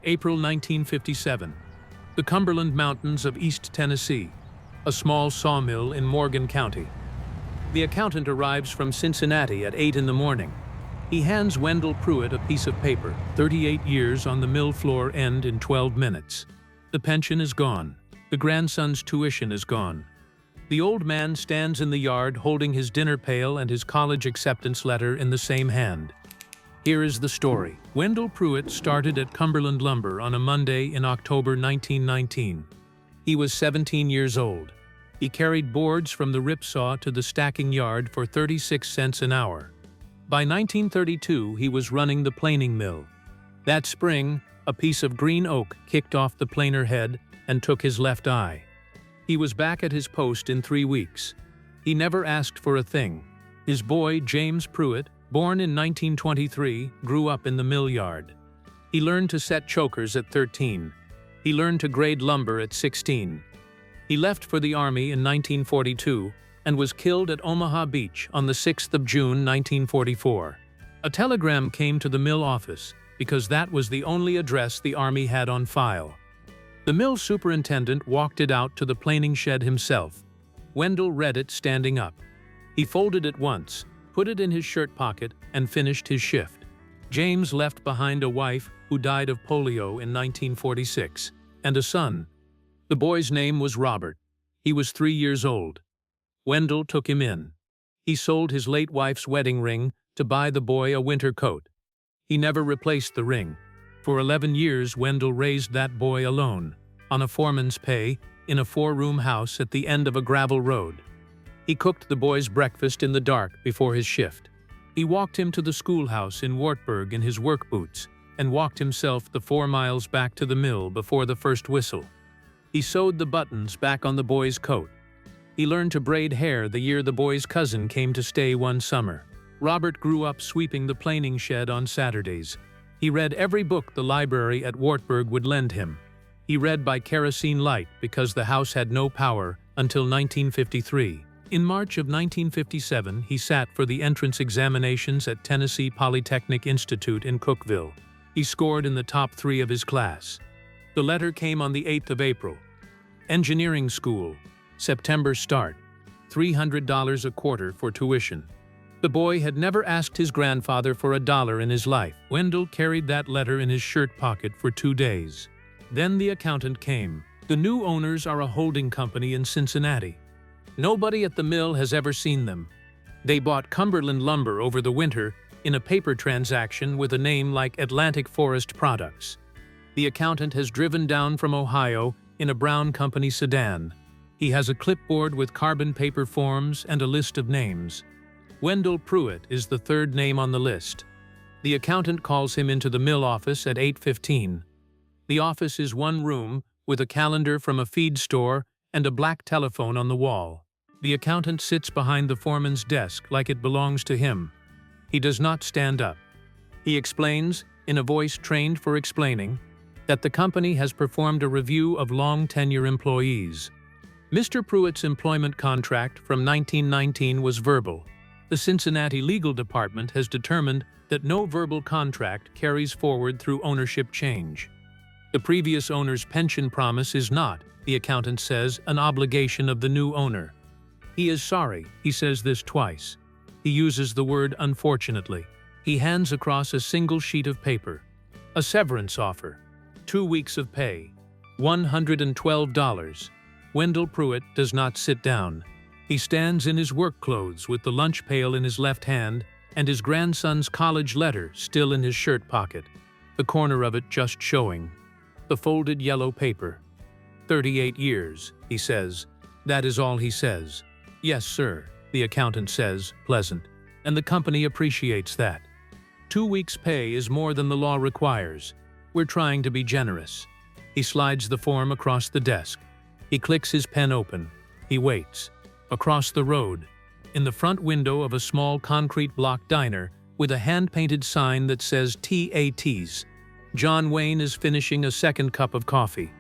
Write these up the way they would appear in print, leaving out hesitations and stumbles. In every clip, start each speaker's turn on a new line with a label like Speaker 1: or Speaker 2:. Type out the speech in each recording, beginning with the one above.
Speaker 1: April 1957. The Cumberland Mountains of East Tennessee, a small sawmill in Morgan County. The accountant arrives from Cincinnati at 8 in the morning. He hands Wendell Pruitt a piece of paper, 38 years on the mill floor end in 12 minutes. The pension is gone. The grandson's tuition is gone. The old man stands in the yard holding his dinner pail and his college acceptance letter in the same hand. Here is the story. Wendell Pruitt started at Cumberland Lumber on a Monday in October 1919. He was 17 years old. He carried boards from the ripsaw to the stacking yard for 36 cents an hour. By 1932, he was running the planing mill. That spring, a piece of green oak kicked off the planer head and took his left eye. He was back at his post in 3 weeks. He never asked for a thing. His boy, James Pruitt, born in 1923, grew up in the mill yard. He learned to set chokers at 13. He learned to grade lumber at 16. He left for the Army in 1942 and was killed at Omaha Beach on the 6th of June 1944. A telegram came to the mill office because that was the only address the Army had on file. The mill superintendent walked it out to the planing shed himself. Wendell read it standing up. He folded it once, put it in his shirt pocket, and finished his shift. James left behind a wife who died of polio in 1946, and a son. The boy's name was Robert. He was 3 years old. Wendell took him in. He sold his late wife's wedding ring to buy the boy a winter coat. He never replaced the ring. For 11 years, Wendell raised that boy alone, on a foreman's pay, in a 4-room house at the end of a gravel road. He cooked the boy's breakfast in the dark before his shift. He walked him to the schoolhouse in Wartburg in his work boots and walked himself the 4 miles back to the mill before the first whistle. He sewed the buttons back on the boy's coat. He learned to braid hair the year the boy's cousin came to stay one summer. Robert grew up sweeping the planing shed on Saturdays. He read every book the library at Wartburg would lend him. He read by kerosene light because the house had no power until 1953. In March of 1957, he sat for the entrance examinations at Tennessee Polytechnic Institute in Cookeville. He scored in the top 3 of his class. The letter came on the 8th of April. Engineering school. September start. $300 a quarter for tuition. The boy had never asked his grandfather for $1 in his life. Wendell carried that letter in his shirt pocket for 2 days. Then the accountant came. The new owners are a holding company in Cincinnati. Nobody at the mill has ever seen them. They bought Cumberland Lumber over the winter in a paper transaction with a name like Atlantic Forest Products. The accountant has driven down from Ohio in a Brown Company sedan. He has a clipboard with carbon paper forms and a list of names. Wendell Pruitt is the 3rd name on the list. The accountant calls him into the mill office at 8:15. The office is 1 room with a calendar from a feed store and a black telephone on the wall. The accountant sits behind the foreman's desk like it belongs to him. He does not stand up. He explains, in a voice trained for explaining, that the company has performed a review of long-tenure employees. Mr. Pruitt's employment contract from 1919 was verbal. The Cincinnati Legal Department has determined that no verbal contract carries forward through ownership change. The previous owner's pension promise is not, the accountant says, an obligation of the new owner. He is sorry, he says this twice. He uses the word unfortunately. He hands across a single sheet of paper. A severance offer. 2 weeks of pay. $112. Wendell Pruitt does not sit down. He stands in his work clothes with the lunch pail in his left hand and his grandson's college letter still in his shirt pocket, the corner of it just showing. The folded yellow paper. 38 years, he says. That is all he says. Yes, sir, the accountant says, pleasant, and the company appreciates that. 2 weeks' pay is more than the law requires. We're trying to be generous. He slides the form across the desk. He clicks his pen open. He waits. Across the road, in the front window of a small concrete block diner with a hand-painted sign that says TATs, John Wayne is finishing a 2nd cup of coffee.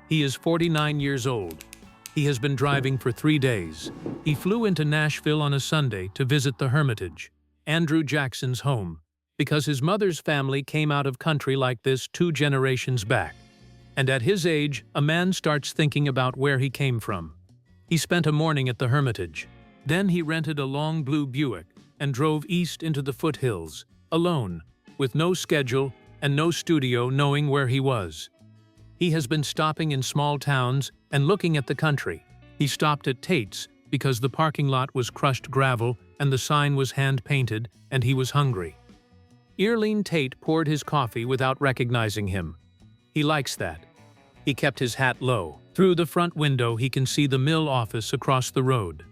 Speaker 1: He is 49 years old. He has been driving for 3 days. He flew into Nashville on a Sunday to visit the Hermitage, Andrew Jackson's home. because his mother's family came out of country like this 2 generations back. And at his age, a man starts thinking about where he came from. He spent a morning at the Hermitage. Then he rented a long blue Buick and drove east into the foothills, alone, with no schedule and no studio knowing where he was. He has been stopping in small towns and looking at the country. He stopped at Tate's because the parking lot was crushed gravel and the sign was hand-painted, and he was hungry. Earlene Tate poured his coffee without recognizing him. He likes that. He kept his hat low. Through the front window he can see the mill office across the road.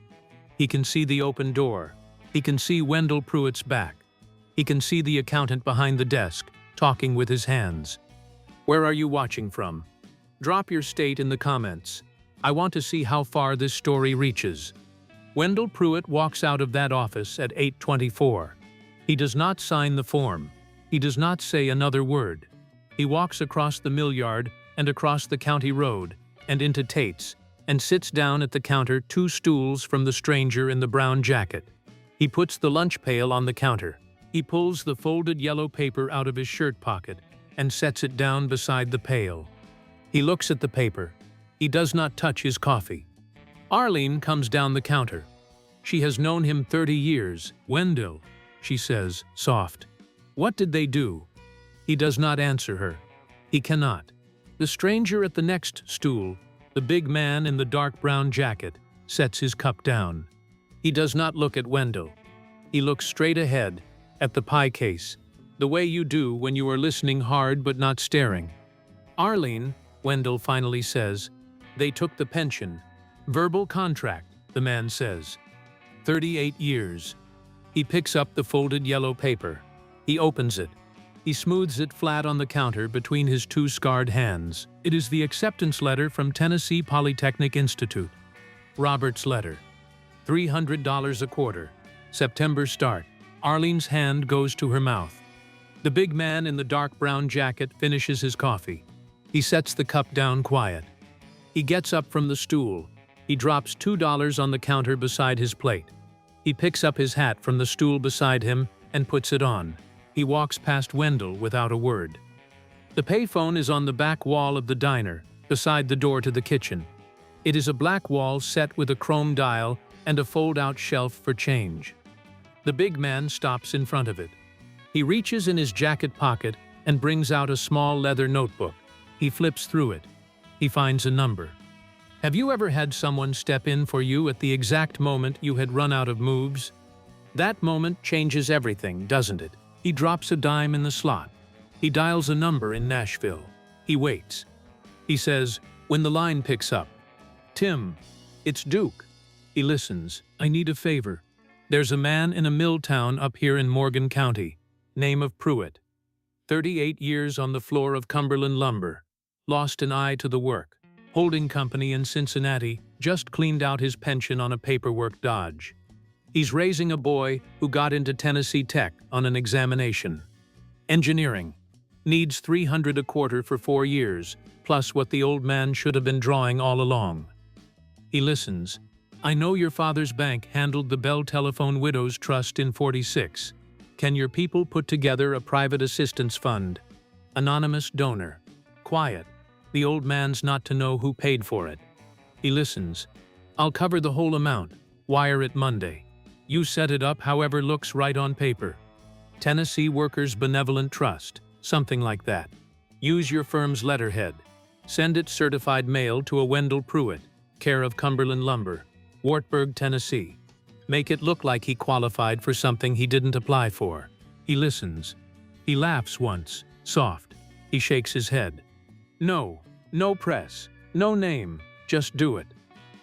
Speaker 1: He can see the open door. He can see Wendell Pruitt's back. He can see the accountant behind the desk, talking with his hands. Where are you watching from? Drop your state in the comments. I want to see how far this story reaches. Wendell Pruitt walks out of that office at 8:24. He does not sign the form. He does not say another word. He walks across the millyard and across the county road and into Tate's and sits down at the counter 2 stools from the stranger in the brown jacket. He puts the lunch pail on the counter. He pulls the folded yellow paper out of his shirt pocket and sets it down beside the pail. He looks at the paper. He does not touch his coffee. Arlene comes down the counter. She has known him 30 years. Wendell, she says, soft. What did they do? He does not answer her. He cannot. The stranger at the next stool, the big man in the dark brown jacket, sets his cup down. He does not look at Wendell. He looks straight ahead, at the pie case, the way you do when you are listening hard but not staring. Arlene, Wendell finally says, they took the pension. Verbal contract, the man says. 38 years. He picks up the folded yellow paper. He opens it. He smooths it flat on the counter between his 2 scarred hands. It is the acceptance letter from Tennessee Polytechnic Institute. Robert's letter. $300 a quarter. September start. Arlene's hand goes to her mouth. The big man in the dark brown jacket finishes his coffee. He sets the cup down quiet. He gets up from the stool. He drops $2 on the counter beside his plate. He picks up his hat from the stool beside him and puts it on. He walks past Wendell without a word. The payphone is on the back wall of the diner, beside the door to the kitchen. It is a black wall set with a chrome dial and a fold-out shelf for change. The big man stops in front of it. He reaches in his jacket pocket and brings out a small leather notebook. He flips through it. He finds a number. Have you ever had someone step in for you at the exact moment you had run out of moves? That moment changes everything, doesn't it? He drops a dime in the slot. He dials a number in Nashville. He waits. He says, when the line picks up, Tim, it's Duke. He listens. I need a favor. There's a man in a mill town up here in Morgan County. Name of Pruitt. 38 years on the floor of Cumberland Lumber. Lost an eye to the work. Holding company in Cincinnati, just cleaned out his pension on a paperwork dodge. He's raising a boy who got into Tennessee Tech on an examination. Engineering. Needs $300 a quarter for 4 years, plus what the old man should have been drawing all along. He listens. I know your father's bank handled the Bell Telephone Widows Trust in '46. Can your people put together a private assistance fund? Anonymous donor. Quiet. The old man's not to know who paid for it. He listens. I'll cover the whole amount. Wire it Monday. You set it up however looks right on paper. Tennessee Workers Benevolent Trust. Something like that. Use your firm's letterhead. Send it certified mail to a Wendell Pruitt, care of Cumberland Lumber, Wartburg, Tennessee. Make it look like he qualified for something he didn't apply for. He listens. He laughs once, soft. He shakes his head. No, no press, no name, just do it.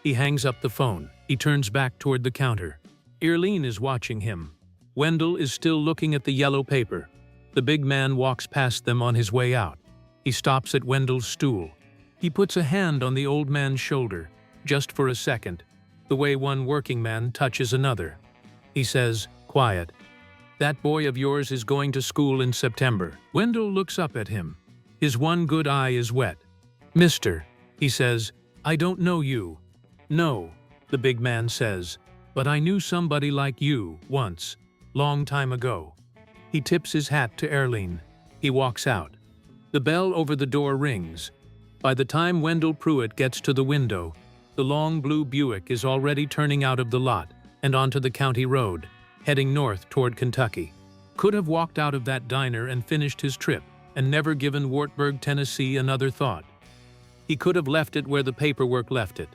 Speaker 1: He hangs up the phone. He turns back toward the counter. Earlene is watching him. Wendell is still looking at the yellow paper. The big man walks past them on his way out. He stops at Wendell's stool. He puts a hand on the old man's shoulder, just for a second, the way one working man touches another. He says, quiet, that boy of yours is going to school in September. Wendell looks up at him. His one good eye is wet. Mister, he says, I don't know you. No, the big man says, but I knew somebody like you once, long time ago. He tips his hat to Erlene. He walks out. The bell over the door rings. By the time Wendell Pruitt gets to the window, the long blue Buick is already turning out of the lot and onto the county road, heading north toward Kentucky. Could have walked out of that diner and finished his trip and never given Wartburg, Tennessee another thought. He could have left it where the paperwork left it.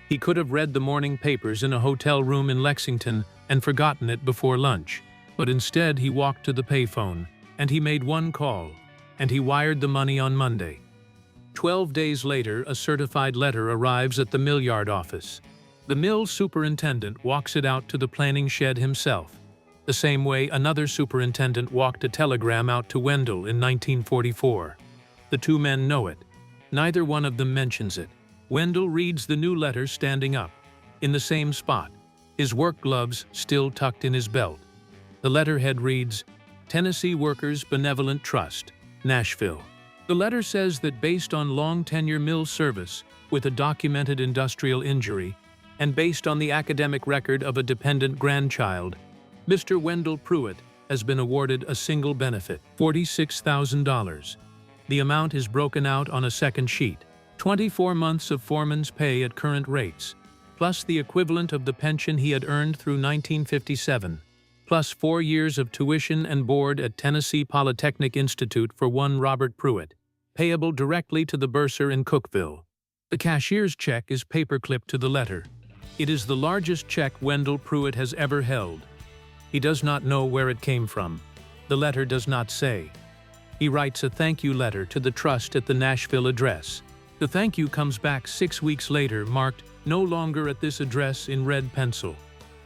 Speaker 1: He could have read the morning papers in a hotel room in Lexington and forgotten it before lunch. But instead he walked to the payphone, and he made one call, and he wired the money on Monday. 12 days later, a certified letter arrives at the millyard office. The mill superintendent walks it out to the planing shed himself, the same way another superintendent walked a telegram out to Wendell in 1944. The two men know it. Neither one of them mentions it. Wendell reads the new letter standing up, in the same spot, his work gloves still tucked in his belt. The letterhead reads, Tennessee Workers Benevolent Trust, Nashville. The letter says that based on long tenure mill service with a documented industrial injury, and based on the academic record of a dependent grandchild, Mr. Wendell Pruitt has been awarded a single benefit, $46,000. The amount is broken out on a second sheet. 24 months of Foreman's pay at current rates, plus the equivalent of the pension he had earned through 1957, plus 4 years of tuition and board at Tennessee Polytechnic Institute for one Robert Pruitt, payable directly to the bursar in Cookeville. The cashier's check is paperclipped to the letter. It is the largest check Wendell Pruitt has ever held. He does not know where it came from. The letter does not say. He writes a thank you letter to the trust at the Nashville address. The thank you comes back 6 weeks later, marked no longer at this address in red pencil.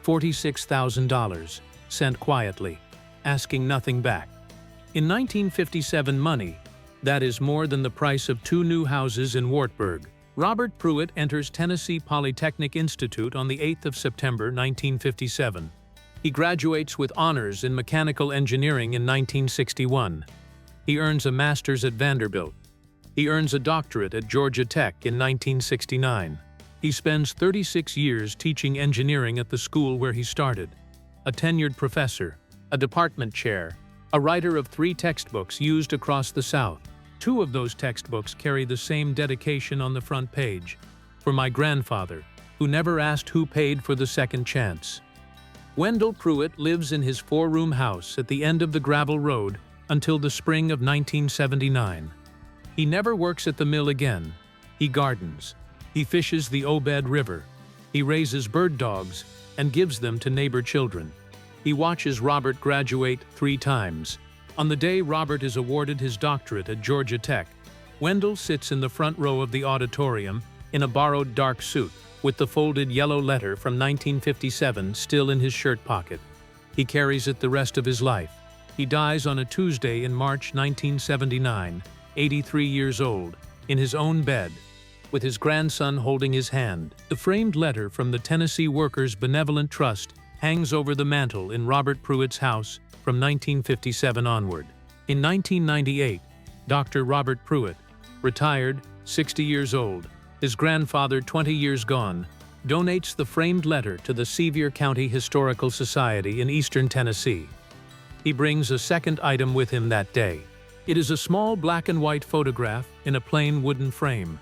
Speaker 1: $46,000, sent quietly, asking nothing back. In 1957 money, that is more than the price of 2 new houses in Wartburg. Robert Pruitt enters Tennessee Polytechnic Institute on the 8th of September 1957. He graduates with honors in mechanical engineering in 1961. He earns a master's at Vanderbilt. He earns a doctorate at Georgia Tech in 1969. He spends 36 years teaching engineering at the school where he started. A tenured professor, a department chair, a writer of 3 textbooks used across the South. 2 of those textbooks carry the same dedication on the front page. For my grandfather, who never asked who paid for the second chance. Wendell Pruitt lives in his 4-room house at the end of the gravel road until the spring of 1979. He never works at the mill again. He gardens. He fishes the Obed River. He raises bird dogs and gives them to neighbor children. He watches Robert graduate 3 times. On the day Robert is awarded his doctorate at Georgia Tech, Wendell sits in the front row of the auditorium in a borrowed dark suit with the folded yellow letter from 1957 still in his shirt pocket. He carries it the rest of his life. He dies on a Tuesday in March 1979, 83 years old, in his own bed, with his grandson holding his hand. The framed letter from the Tennessee Workers Benevolent Trust hangs over the mantel in Robert Pruitt's house from 1957 onward. In 1998, Dr. Robert Pruitt, retired, 60 years old, his grandfather 20 years gone, donates the framed letter to the Sevier County Historical Society in eastern Tennessee. He brings a second item with him that day. It is a small black and white photograph in a plain wooden frame.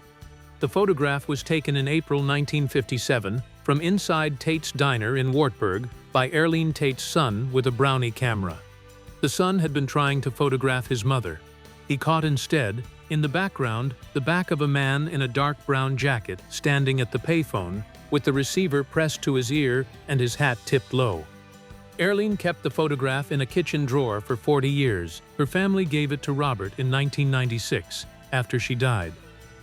Speaker 1: The photograph was taken in April 1957 from inside Tate's diner in Wartburg by Erlene Tate's son with a Brownie camera. The son had been trying to photograph his mother. He caught instead, in the background, the back of a man in a dark brown jacket standing at the payphone with the receiver pressed to his ear and his hat tipped low. Erlene kept the photograph in a kitchen drawer for 40 years. Her family gave it to Robert in 1996, after she died.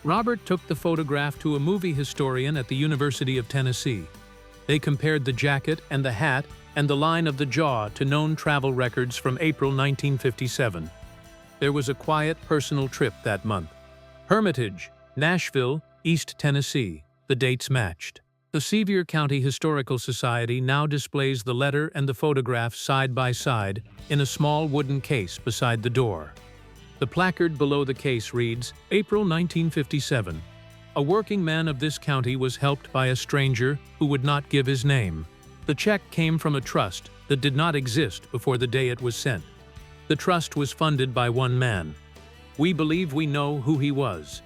Speaker 1: Robert took the photograph to a movie historian at the University of Tennessee. They compared the jacket and the hat and the line of the jaw to known travel records from April 1957. There was a quiet personal trip that month. Hermitage, Nashville, East Tennessee. The dates matched. The Sevier County Historical Society now displays the letter and the photograph side by side in a small wooden case beside the door. The placard below the case reads, April 1957. A working man of this county was helped by a stranger who would not give his name. The check came from a trust that did not exist before the day it was sent. The trust was funded by one man. We believe we know who he was.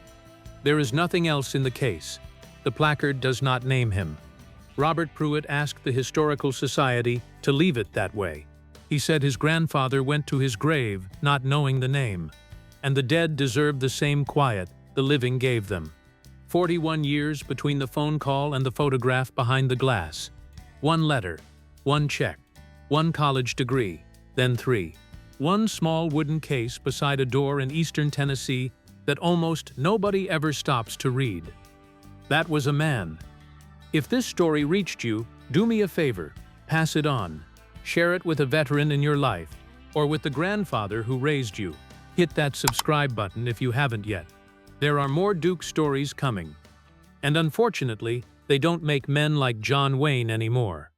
Speaker 1: There is nothing else in the case. The placard does not name him. Robert Pruitt asked the Historical Society to leave it that way. He said his grandfather went to his grave not knowing the name, and the dead deserved the same quiet the living gave them. 41 years between the phone call and the photograph behind the glass. One letter, one check, one college degree, then 3. One small wooden case beside a door in eastern Tennessee that almost nobody ever stops to read. That was a man. If this story reached you, do me a favor, pass it on. Share it with a veteran in your life, or with the grandfather who raised you. Hit that subscribe button if you haven't yet. There are more Duke stories coming. And unfortunately, they don't make men like John Wayne anymore.